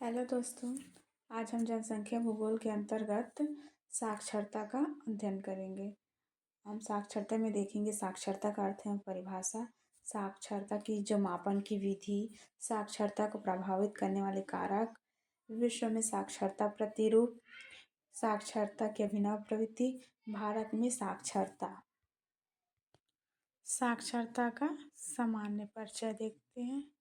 Hello दोस्तों। आज हम जनसंख्या भूगोल के अंतर्गत साक्षरता का अध्ययन करेंगे। हम साक्षरता में देखेंगे साक्षरता का अर्थ एवं परिभाषा, साक्षरता की जो मापन की विधि, साक्षरता को प्रभावित करने वाले कारक, विश्व में साक्षरता प्रतिरूप, साक्षरता की अभिनव प्रवृत्ति, भारत में साक्षरता। साक्षरता का सामान्य परिचय देखते हैं।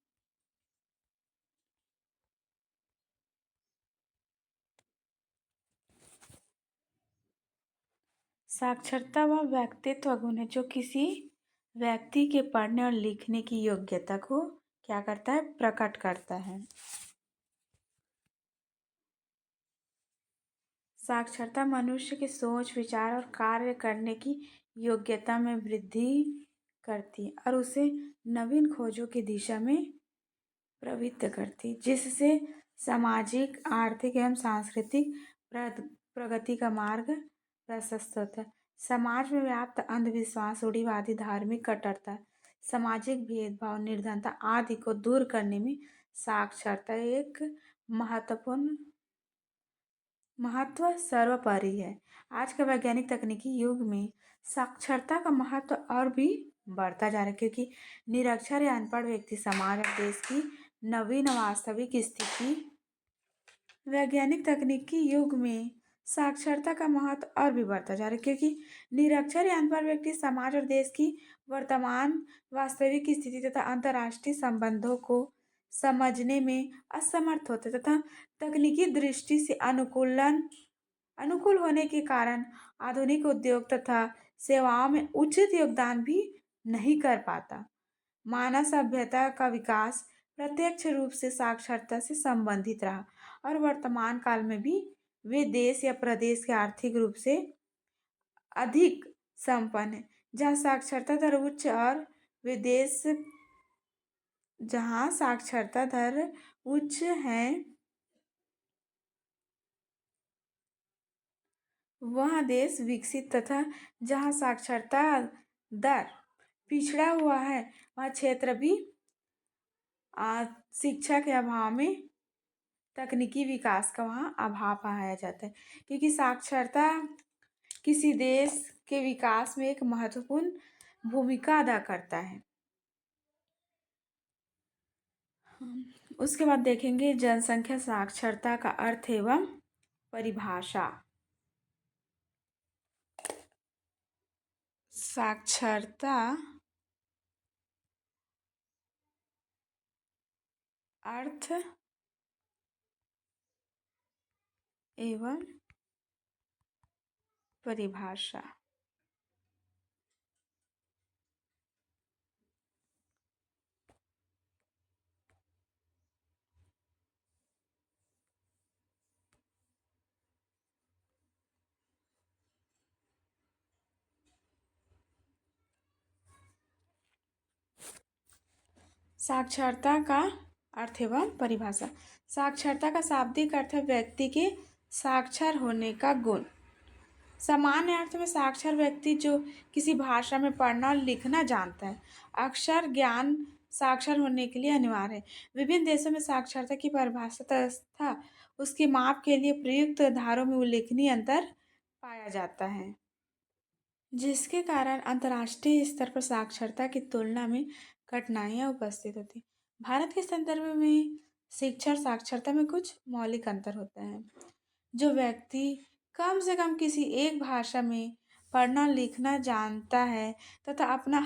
साक्षरता वह व्यक्तित्व गुण है जो किसी व्यक्ति के पढ़ने और लिखने की योग्यता को क्या करता है, प्रकट करता है। साक्षरता मनुष्य के सोच, विचार और कार्य करने की योग्यता में वृद्धि करती है और उसे नवीन खोजों की दिशा में प्रवृत्त करती, जिससे सामाजिक, आर्थिक एवं सांस्कृतिक प्रगति का मार्ग प्रशस्त होता है। समाज में व्याप्त अंधविश्वास, रूढ़िवादी, धार्मिक कट्टरता, सामाजिक भेदभाव, निर्धनता आदि को दूर करने में साक्षरता एक महत्व सर्वोपरि है। आज के वैज्ञानिक तकनीकी युग में साक्षरता का महत्व और भी बढ़ता जा रहा है, क्योंकि निरक्षर या अनपढ़ व्यक्ति समाज और देश की नवीन वास्तविक स्थिति। वैज्ञानिक तकनीकी युग में साक्षरता का महत्व और भी बढ़ता जा रहा है, क्योंकि निरक्षर या अनपढ़ व्यक्ति समाज और देश की वर्तमान वास्तविक स्थिति तथा अंतर्राष्ट्रीय संबंधों को समझने में असमर्थ होते तथा तकनीकी दृष्टि से अनुकूल होने के कारण आधुनिक उद्योग तथा सेवाओं में उचित योगदान भी नहीं कर पाता। मानव सभ्यता का विकास प्रत्यक्ष रूप से साक्षरता से संबंधित रहा और वर्तमान काल में भी वे देश या प्रदेश के आर्थिक रूप से अधिक संपन्न है। जहाँ साक्षरता दर उच्च और वे देश जहाँ साक्षरता दर उच्च है वह देश विकसित तथा जहाँ साक्षरता दर पिछड़ा हुआ है वह क्षेत्र भी शिक्षा के अभाव में तकनीकी विकास का वहाँ अभाव पाया जाता है, क्योंकि साक्षरता किसी देश के विकास में एक महत्वपूर्ण भूमिका अदा करता है। उसके बाद देखेंगे जनसंख्या साक्षरता का अर्थ एवं परिभाषा। साक्षरता अर्थ एवं परिभाषा। साक्षरता का अर्थ एवं परिभाषा। साक्षरता का शाब्दिक अर्थ है व्यक्ति के साक्षर होने का गुण। सामान्य अर्थ में साक्षर व्यक्ति जो किसी भाषा में पढ़ना और लिखना जानता है। अक्षर ज्ञान साक्षर होने के लिए अनिवार्य है। विभिन्न देशों में साक्षरता की परिभाषा तथा उसके माप के लिए प्रयुक्त धारों में उल्लेखनीय अंतर पाया जाता है, जिसके कारण अंतर्राष्ट्रीय स्तर पर साक्षरता की तुलना में कठिनाइयाँ उपस्थित होती हैं। भारत के संदर्भ में शिक्षा और साक्षरता में कुछ मौलिक अंतर होता है। जो व्यक्ति कम से कम किसी एक भाषा में पढ़ना लिखना जानता है तथा अपना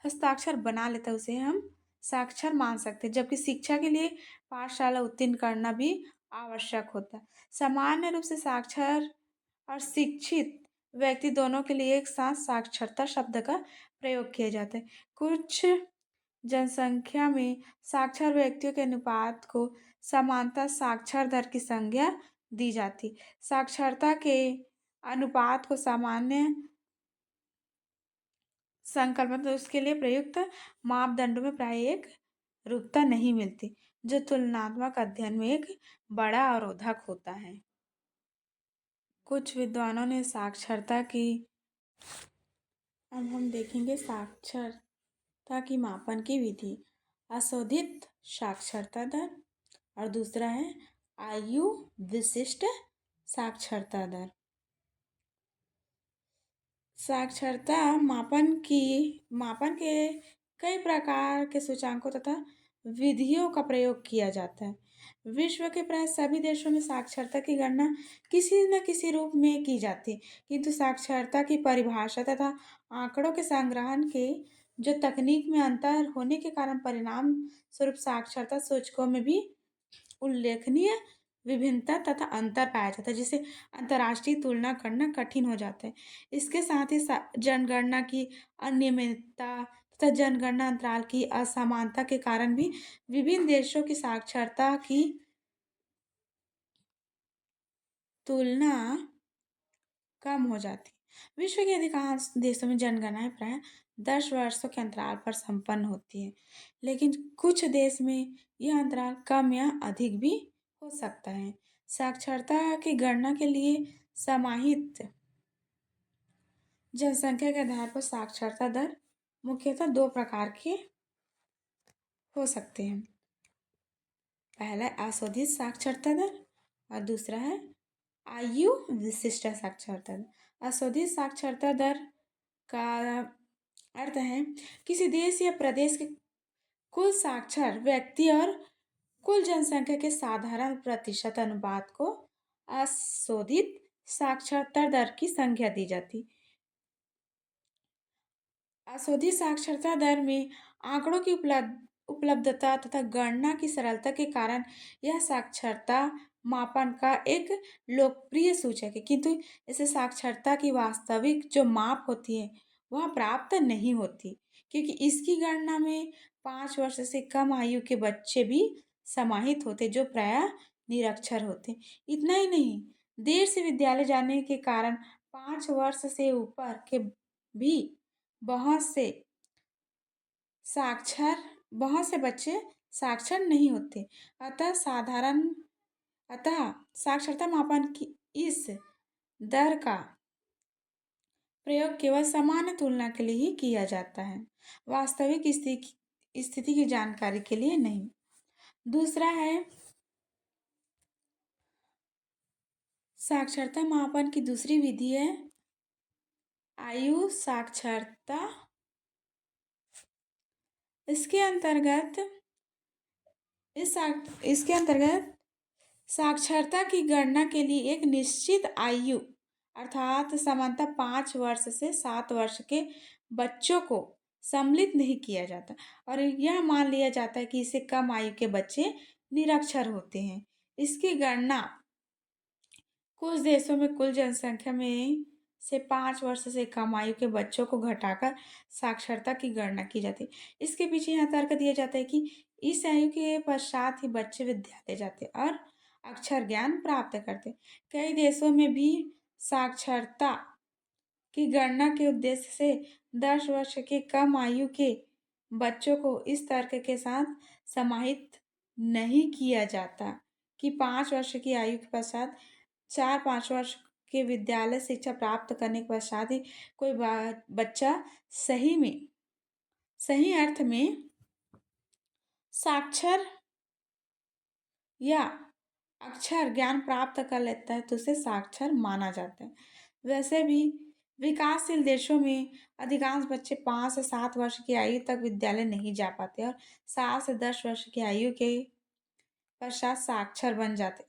हस्ताक्षर बना लेता है उसे हम साक्षर मान सकते हैं, जबकि शिक्षा के लिए पाठशाला उत्तीर्ण करना भी आवश्यक होता है। सामान्य रूप से साक्षर और शिक्षित व्यक्ति दोनों के लिए एक साथ साक्षरता शब्द का प्रयोग किया जाता है। कुछ जनसंख्या में साक्षर व्यक्तियों के अनुपात को समानता साक्षर दर की संज्ञा दी जाती। साक्षरता के अनुपात को सामान्य संकल्पना तो उसके लिए प्रयुक्त मापदंडों में प्राय एक रूपता नहीं मिलती, जो तुलनात्मक अध्ययन में एक बड़ा अवरोधक होता है। कुछ विद्वानों ने साक्षरता की अब हम देखेंगे साक्षरता की मापन की विधि। अशोधित साक्षरता दर, और दूसरा है आयु विशिष्ट साक्षरता दर। साक्षरता मापन के कई प्रकार के सूचकांकों तथा विधियों का प्रयोग किया जाता है। विश्व के प्राय सभी देशों में साक्षरता की गणना किसी न किसी रूप में की जाती है, किंतु साक्षरता की परिभाषा तथा आंकड़ों के संग्रहण के जो तकनीक में अंतर होने के कारण परिणाम स्वरूप साक्षरता सूचकों में भी उल्लेखनीय विभिन्नता तथा अंतर पाया जाता है, जिससे अंतर्राष्ट्रीय तुलना करना कठिन हो जाता है। इसके साथ ही जनगणना की अनियमितता तथा जनगणना अंतराल की असमानता के कारण भी विभिन्न देशों की साक्षरता की तुलना कम हो जाती है। विश्व के अधिकांश देशों में जनगणनाएं प्राय 10 वर्षों के अंतराल पर संपन्न होती है, लेकिन कुछ देश में यह अंतराल कम या अधिक भी हो सकता है। साक्षरता की गणना के लिए समाहित जनसंख्या के आधार पर साक्षरता दर मुख्यतः दो प्रकार के हो सकते हैं। पहला है अशोधित साक्षरता दर और दूसरा है आयु विशिष्ट साक्षरता दर। अशोधित साक्षरता दर का अर्थ है किसी देश या प्रदेश के कुल साक्षर व्यक्ति और कुल जनसंख्या के साधारण प्रतिशत अनुपात को अशोधित साक्षरता दर की संज्ञा दी जाती। अशोधित साक्षरता दर में आंकड़ों की उपलब्धता तथा गणना की सरलता के कारण यह साक्षरता मापन का एक लोकप्रिय सूचक है, किंतु इसे साक्षरता की वास्तविक जो माप होती है वह प्राप्त नहीं होती, क्योंकि इसकी गणना में 5 वर्ष से कम आयु के बच्चे भी समाहित होते जो प्रायः निरक्षर होते। इतना ही नहीं, देर से विद्यालय जाने के कारण 5 वर्ष से ऊपर के भी बहुत से साक्षर बहुत से बच्चे साक्षर नहीं होते। अतः साक्षरता मापन की इस दर का प्रयोग केवल सामान्य तुलना के लिए ही किया जाता है, वास्तविक स्थिति की जानकारी के लिए नहीं। दूसरा है साक्षरता मापन की दूसरी विधि है आयु साक्षरता। इसके अंतर्गत साक्षरता की गणना के लिए एक निश्चित आयु अर्थात सामान्यतः 5 वर्ष से 7 वर्ष के बच्चों को सम्मिलित नहीं किया जाता और यह मान लिया जाता है कि इससे कम आयु के बच्चे निरक्षर होते हैं। इसकी गणना कुछ देशों में कुल जनसंख्या में से 5 वर्ष से कम आयु के बच्चों को घटाकर साक्षरता की गणना की जाती है। इसके पीछे यह तर्क दिया जाता है कि इस आयु के पश्चात ही बच्चे विद्यालय जाते और अक्षर ज्ञान प्राप्त करते। कई देशों में भी साक्षरता की गणना के उद्देश्य से 10 वर्ष के कम आयु के बच्चों को इस तर्क के साथ समाहित नहीं किया जाता कि 5 वर्ष की आयु के पश्चात 4-5 वर्ष के विद्यालय शिक्षा प्राप्त करने के पश्चात ही कोई बच्चा सही अर्थ में साक्षर या अक्षर ज्ञान प्राप्त कर लेता है तो उसे साक्षर माना जाता है। वैसे भी विकासशील देशों में अधिकांश बच्चे 5 से 7 वर्ष की आयु तक विद्यालय नहीं जा पाते और 7 से 10 वर्ष की आयु के पश्चात साक्षर बन जाते।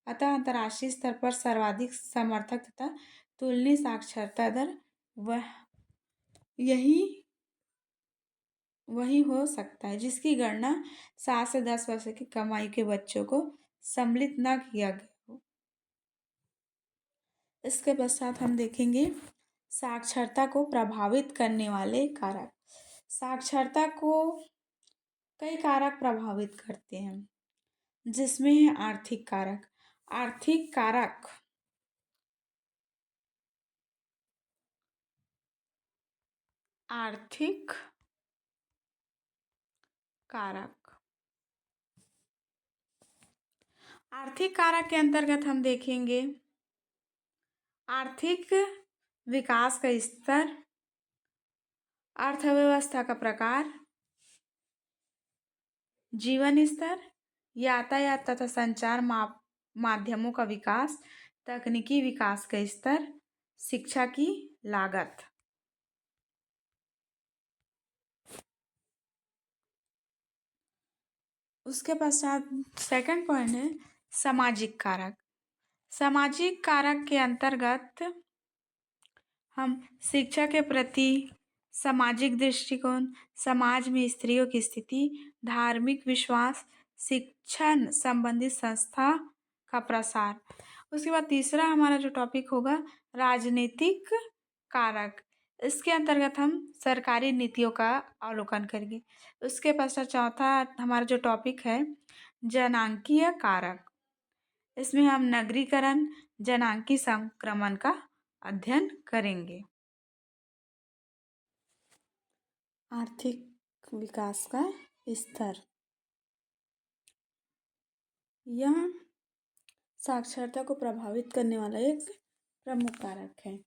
अतः अंतर्राष्ट्रीय स्तर पर सर्वाधिक समर्थक तथा तुलनीय साक्षरता दर वही हो सकता है जिसकी गणना 7 से 10 वर्ष की कम आयु के बच्चों को सम्मिलित न किया गया हो। इसके पश्चात हम देखेंगे साक्षरता को प्रभावित करने वाले कारक। साक्षरता को कई कारक प्रभावित करते हैं, जिसमें है आर्थिक कारक। आर्थिक कारक के अंतर्गत हम देखेंगे आर्थिक विकास का स्तर, अर्थव्यवस्था का प्रकार, जीवन स्तर, यातायात तथा संचार माध्यमों का विकास, तकनीकी विकास का स्तर, शिक्षा की लागत। उसके पश्चात सेकंड पॉइंट है सामाजिक कारक। सामाजिक कारक के अंतर्गत हम शिक्षा के प्रति सामाजिक दृष्टिकोण, समाज में स्त्रियों की स्थिति, धार्मिक विश्वास, शिक्षण संबंधित संस्था का प्रसार। उसके बाद तीसरा हमारा जो टॉपिक होगा राजनीतिक कारक। इसके अंतर्गत हम सरकारी नीतियों का अवलोकन करेंगे। उसके पश्चात चौथा हमारा जो टॉपिक है जनांकीय कारक। इसमें हम नगरीकरण, जनांकी संक्रमण का अध्ययन करेंगे। आर्थिक विकास का स्तर, यह साक्षरता को प्रभावित करने वाला एक प्रमुख कारक है।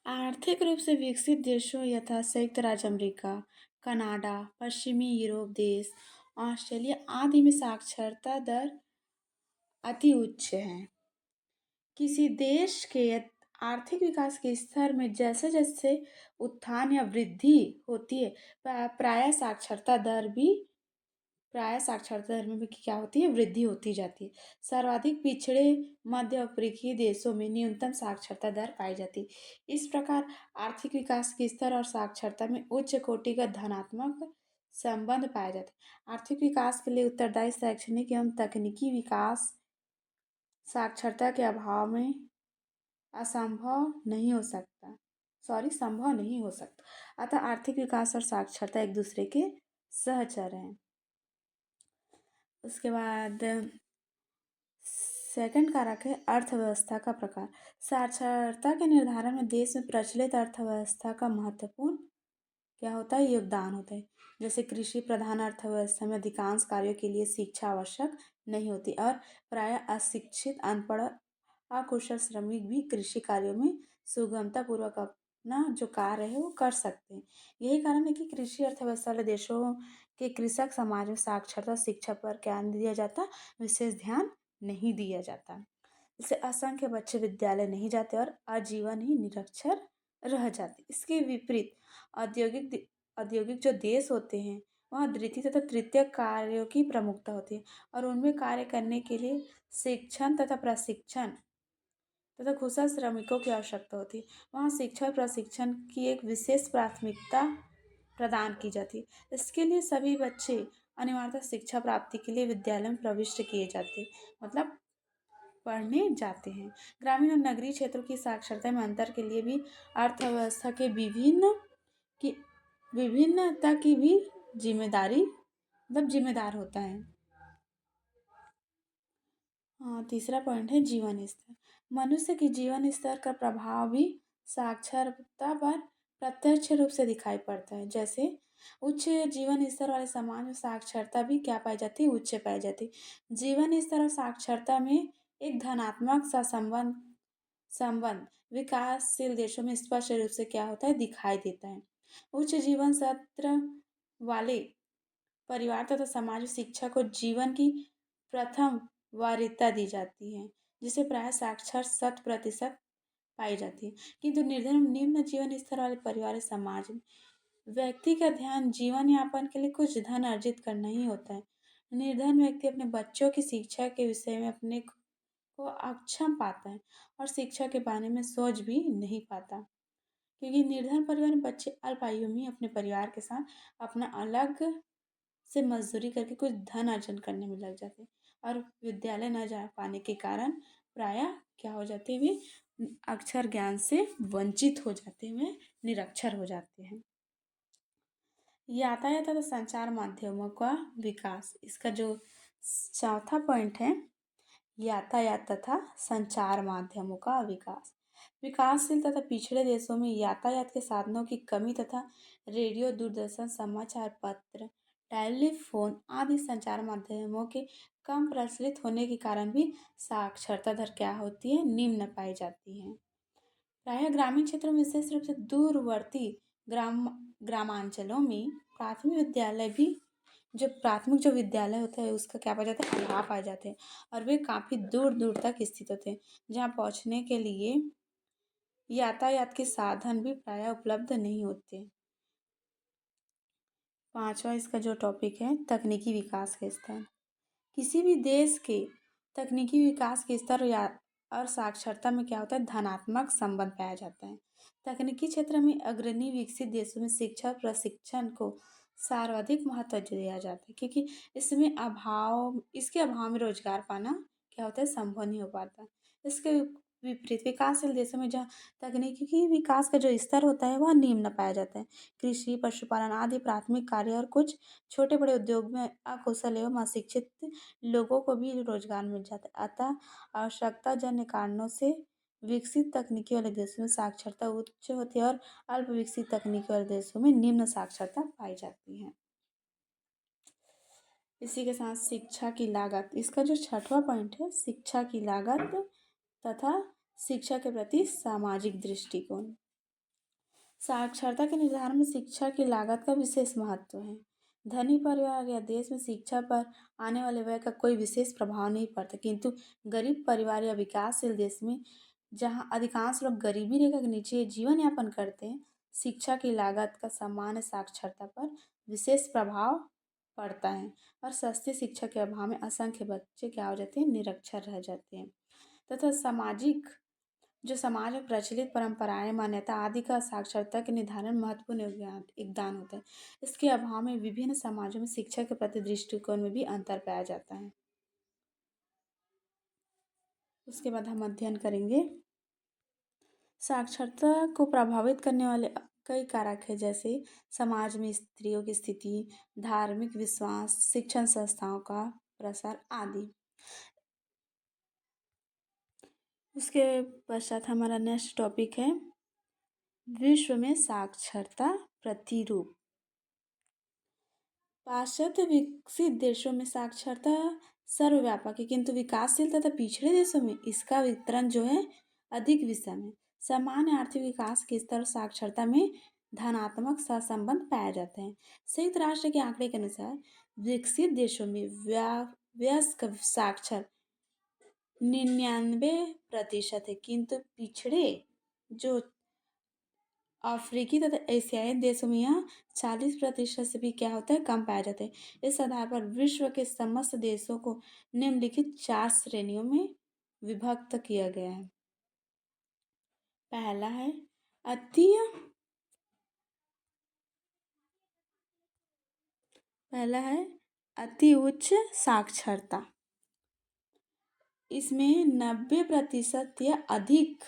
आर्थिक रूप से विकसित देशों यथा संयुक्त राज्य अमेरिका, कनाडा, पश्चिमी यूरोप देश, ऑस्ट्रेलिया आदि में साक्षरता दर अति उच्च है। किसी देश के आर्थिक विकास के स्तर में जैसे जैसे उत्थान या वृद्धि होती है, प्राय साक्षरता दर में भी क्या होती है, वृद्धि होती जाती है। सर्वाधिक पिछड़े मध्य अफ्रीकी देशों में न्यूनतम साक्षरता दर पाई जाती है। इस प्रकार आर्थिक विकास के स्तर और साक्षरता में उच्च कोटि का धनात्मक संबंध पाया जाता है। आर्थिक विकास के लिए उत्तरदायी शैक्षणिक एवं तकनीकी विकास साक्षरता के अभाव में संभव नहीं हो सकता। अतः आर्थिक विकास और साक्षरता एक दूसरे के सहचर हैं। उसके बाद सेकंड कारक है अर्थव्यवस्था का प्रकार। साक्षरता के निर्धारण में देश में प्रचलित अर्थव्यवस्था का महत्वपूर्ण क्या होता है, योगदान होता है। जैसे कृषि प्रधान अर्थव्यवस्था में अधिकांश कार्यों के लिए शिक्षा आवश्यक नहीं होती और प्राय अशिक्षित, अनपढ़, अकुशल श्रमिक भी कृषि कार्यों में सुगमता पूर्वक अपना जो कार्य है वो कर सकते हैं। यही कारण है कि कृषि अर्थव्यवस्था वाले देशों के कृषक समाज में साक्षरता शिक्षा पर क्या नहीं दिया जाता, विशेष ध्यान नहीं दिया जाता। इससे असंख्य बच्चे विद्यालय नहीं जाते और आजीवन ही निरक्षर रह जाते। इसके विपरीत औद्योगिक जो देश होते हैं वहाँ द्वितीय तथा तृतीय कार्यों की प्रमुखता होती है और उनमें कार्य करने के लिए शिक्षण तथा प्रशिक्षण तथा कुशल श्रमिकों की आवश्यकता होती है। वहाँ शिक्षा और प्रशिक्षण की एक विशेष प्राथमिकता प्रदान की जाती है। इसके लिए सभी बच्चे अनिवार्यतः शिक्षा प्राप्ति के लिए विद्यालय में प्रविष्ट किए जाते हैं, मतलब पढ़ने जाते हैं। ग्रामीण और नगरीय क्षेत्रों की साक्षरता में अंतर के लिए भी अर्थव्यवस्था के विभिन्नता की भी जिम्मेदार होता है। तीसरा पॉइंट है जीवन स्तर। मनुष्य के जीवन स्तर का प्रभाव भी साक्षरता पर प्रत्यक्ष रूप से दिखाई पड़ता है। जैसे उच्च जीवन स्तर वाले समाज में साक्षरता भी क्या पाई जाती है, उच्च पाई जाती है। जीवन स्तर और साक्षरता में एक धनात्मक सा संबंध विकासशील देशों में स्पष्ट रूप से क्या होता है, दिखाई देता है। उच्च जीवन स्तर वाले परिवार तथा समाज में शिक्षा को जीवन की प्रथम वरीयता दी जाती है, जिसे प्राय साक्षर 100% पाई जाती है। किंतु निम्न जीवन स्तर वाले परिवार समाज में व्यक्ति का ध्यान जीवन यापन के लिए कुछ धन अर्जित करना ही होता है। निर्धन व्यक्ति अपने बच्चों की शिक्षा के विषय में अपने को अक्षम पाता है और शिक्षा के बारे में सोच भी नहीं पाता, क्योंकि निर्धन परिवार में बच्चे अल्प आयु में अपने परिवार के साथ अपना अलग से मजदूरी करके कुछ धन अर्जन करने में लग जाते हैं और विद्यालय न जा पाने के कारण प्रायः क्या हो जाते हैं, वे अक्षर ज्ञान से वंचित हो जाते हैं, वे निरक्षर हो जाते हैं। यातायात तथा संचार माध्यमों का विकास, इसका जो चौथा पॉइंट है यातायात तथा संचार माध्यमों का विकास। विकासशील तथा पिछड़े देशों में यातायात के साधनों की कमी तथा रेडियो, दूरदर्शन, समाचार पत्र, टेलीफोन आदि संचार माध्यमों के कम प्रचलित होने के कारण भी साक्षरता दर क्या होती है, निम्न पाई जाती है। प्रायः ग्रामीण क्षेत्रों में विशेष रूप से दूरवर्ती ग्रामांचलों में प्राथमिक विद्यालय भी जो प्राथमिक जो विद्यालय होता है उसका क्या पाया जाता है, अभाव पाए जाते हैं, और वे काफ़ी दूर दूर तक स्थित होते हैं, जहाँ पहुँचने के लिए यातायात के साधन भी प्रायः उपलब्ध नहीं होते। पांचवा इसका जो टॉपिक है, तकनीकी विकास के स्तर। किसी भी देश के तकनीकी विकास के स्तर या और साक्षरता में क्या होता है, धनात्मक संबंध पाया जाता है। तकनीकी क्षेत्र में अग्रणी विकसित देशों में शिक्षा प्रशिक्षण को सर्वाधिक महत्व दिया जाता है, क्योंकि इसके अभाव में रोजगार पाना क्या होता है, संभव नहीं हो पाता। इसके विपरीत विकासशील देशों में जहाँ तकनीकी विकास का जो स्तर होता है वह निम्न पाया जाता है। कृषि, पशुपालन आदि प्राथमिक कार्य और कुछ छोटे बड़े उद्योग में अकुशल एवं अशिक्षित लोगों को भी रोजगार मिल जाता है। अतः आवश्यकता जन्य कारणों से विकसित तकनीकी वाले देशों में साक्षरता उच्च होती है और अल्प विकसित तकनीकी वाले देशों में निम्न साक्षरता पाई जाती है। इसी के साथ शिक्षा की लागत, इसका जो छठवां पॉइंट है, शिक्षा की लागत तथा शिक्षा के प्रति सामाजिक दृष्टिकोण। साक्षरता के निर्धारण में शिक्षा की लागत का विशेष महत्व है। धनी परिवार या देश में शिक्षा पर आने वाले व्यय का कोई विशेष प्रभाव नहीं पड़ता, किंतु गरीब परिवार या विकासशील देश में जहाँ अधिकांश लोग गरीबी रेखा के नीचे जीवन यापन करते हैं, शिक्षा की लागत का सामान्य साक्षरता पर विशेष प्रभाव पड़ता है, और सस्ती शिक्षा के अभाव में असंख्य बच्चे क्या हो जाते हैं, निरक्षर रह जाते हैं। तथा जो समाज में प्रचलित परंपराएं, मान्यता आदि का साक्षरता के निर्धारण में महत्वपूर्ण योगदान होता है। इसके अभाव में विभिन्न समाजों में शिक्षा के प्रति दृष्टिकोण में भी अंतर पाया जाता है। उसके बाद हम अध्ययन करेंगे साक्षरता को प्रभावित करने वाले कई कारक है, जैसे समाज में स्त्रियों की स्थिति, धार्मिक विश्वास, शिक्षण संस्थाओं का प्रसार आदि। उसके पश्चात हमारा नेक्स्ट टॉपिक है विश्व में साक्षरता प्रतिरूप। पाश्चात्य विकसित देशों में साक्षरता सर्वव्यापक है, किंतु विकासशील तथा पिछड़े देशों में इसका वितरण जो है अधिक विषम है। सामान्य आर्थिक विकास के स्तर साक्षरता में धनात्मक सहसंबंध पाया जाता है। संयुक्त राष्ट्र के आंकड़े के अनुसार विकसित देशों में वयस्क साक्षर 99% है, किंतु पिछड़े जो अफ्रीकी तथा एशियाई देशों में यह 40% से भी क्या होता है, कम पाया जाता है। इस आधार पर विश्व के समस्त देशों को निम्नलिखित 4 श्रेणियों में विभक्त किया गया है। पहला है अति पहला है अति उच्च साक्षरता। इसमें 90% या अधिक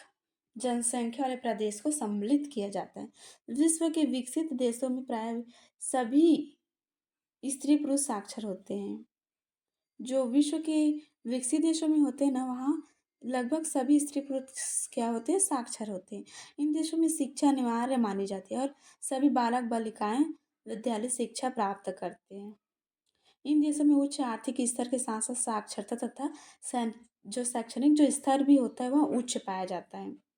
जनसंख्या वाले प्रदेश को सम्मिलित किया जाता है। विश्व के विकसित देशों में प्राय सभी स्त्री पुरुष साक्षर होते हैं। जो विश्व के विकसित देशों में होते हैं ना, वहाँ लगभग सभी स्त्री पुरुष क्या होते हैं, साक्षर होते हैं। इन देशों में शिक्षा अनिवार्य मानी जाती है और सभी बालक बालिकाएं विद्यालय शिक्षा प्राप्त करते हैं। इन देशों में उच्च आर्थिक स्तर के साथ साथ साक्षरता तथा जो शैक्षणिक जो स्तर भी होता है वह उच्च पाया जाता है।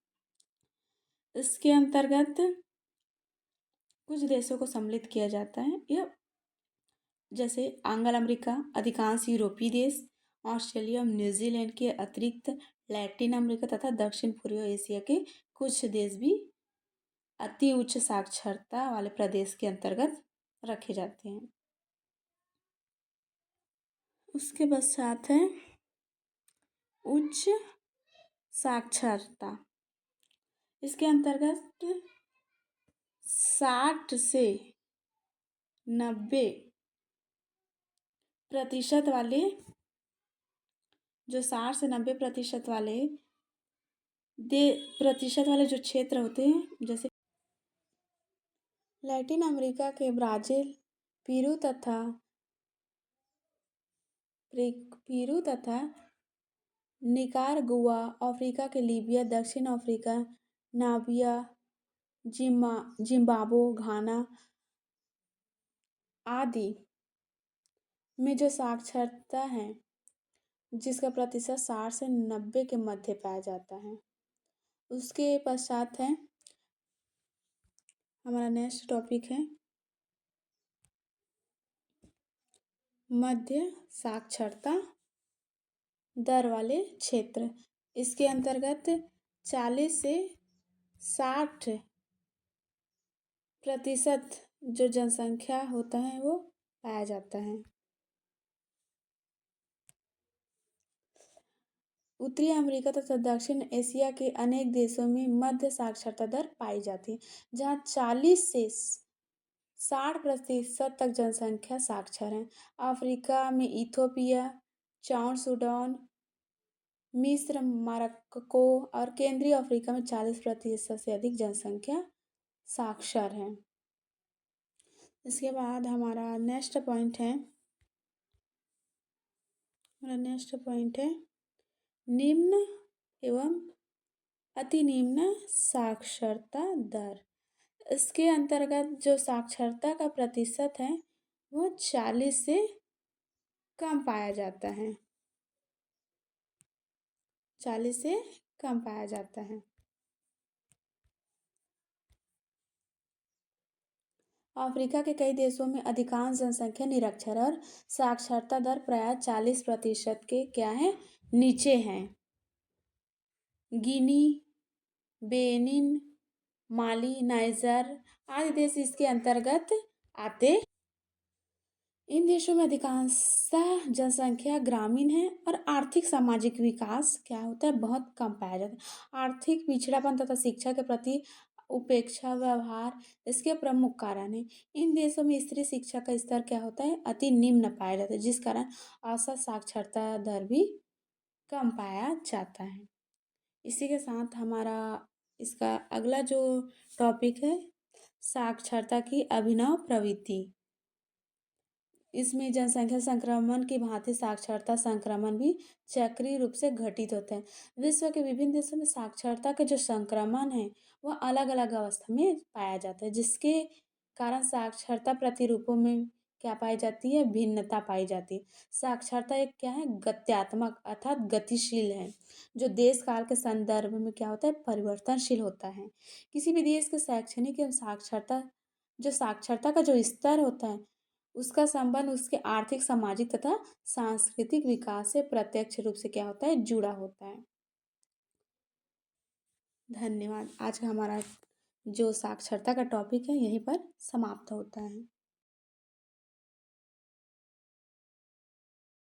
इसके अंतर्गत कुछ देशों को सम्मिलित किया जाता है, यह जैसे एंग्लो अमेरिका, अधिकांश यूरोपीय देश, ऑस्ट्रेलिया, न्यूजीलैंड के अतिरिक्त लैटिन अमेरिका तथा दक्षिण पूर्व एशिया के कुछ देश भी अति उच्च साक्षरता वाले प्रदेश के अंतर्गत रखे जाते हैं। उसके पश्चात है उच्च साक्षरता। इसके अंतर्गत 60 से 90% वाले जो 60 से 90% वाले जो क्षेत्र होते हैं, जैसे लैटिन अमेरिका के ब्राज़ील, पेरू तथा निकारागुआ, अफ्रीका के लीबिया, दक्षिण अफ्रीका, नामीबिया, जिम्बाब्वे, घाना आदि में जो साक्षरता है जिसका प्रतिशत 60 से 90 के मध्य पाया जाता है। उसके पश्चात है हमारा नेक्स्ट टॉपिक है मध्य साक्षरता दर वाले क्षेत्र। इसके अंतर्गत 40 से 60% जो जनसंख्या होता है वो पाया जाता है। उत्तरी अमेरिका तथा दक्षिण एशिया के अनेक देशों में मध्य साक्षरता दर पाई जाती है, जहाँ 40 से 60% तक जनसंख्या साक्षर है। अफ्रीका में इथोपिया, चार सूडान, मिस्र, मोरक्को और केंद्रीय अफ्रीका में 40% से अधिक जनसंख्या साक्षर है। इसके बाद हमारा नेक्स्ट पॉइंट है निम्न एवं अति निम्न साक्षरता दर। इसके अंतर्गत जो साक्षरता का प्रतिशत है वो 40 से कम पाया जाता है। 40 से कम पाया जाता है। अफ्रीका के कई देशों में अधिकांश जनसंख्या निरक्षर और साक्षरता दर प्रायः 40% के क्या है नीचे हैं। गिनी, बेनिन, माली, नाइजर आदि देश इसके अंतर्गत आते। इन देशों में अधिकांशतः जनसंख्या ग्रामीण है और आर्थिक सामाजिक विकास क्या होता है बहुत कम पाया जाता है। आर्थिक पिछड़ापन तथा शिक्षा के प्रति उपेक्षा व्यवहार इसके प्रमुख कारण है। इन देशों में स्त्री शिक्षा का स्तर क्या होता है अति निम्न पाया जाता है, जिस कारण औसत साक्षरता दर भी कम पाया जाता है। इसी के साथ हमारा इसका अगला जो टॉपिक है साक्षरता की अभिनव प्रवृत्ति। इसमें जनसंख्या संक्रमण की भांति साक्षरता संक्रमण भी चक्रीय रूप से घटित होते हैं। विश्व के विभिन्न देशों में साक्षरता के जो संक्रमण है वह अलग अलग अवस्था में पाया जाता है, जिसके कारण साक्षरता प्रतिरूपों में क्या पाई जाती है भिन्नता पाई जाती है। साक्षरता एक क्या है गत्यात्मक अर्थात गतिशील है, जो देश काल के संदर्भ में क्या होता है परिवर्तनशील होता है। किसी भी देश के शैक्षणिक एवं साक्षरता का जो स्तर होता है उसका संबंध उसके आर्थिक सामाजिक तथा सांस्कृतिक विकास से प्रत्यक्ष रूप से क्या होता है जुड़ा होता है। धन्यवाद। आज का हमारा जो साक्षरता का टॉपिक है यहीं पर समाप्त होता है।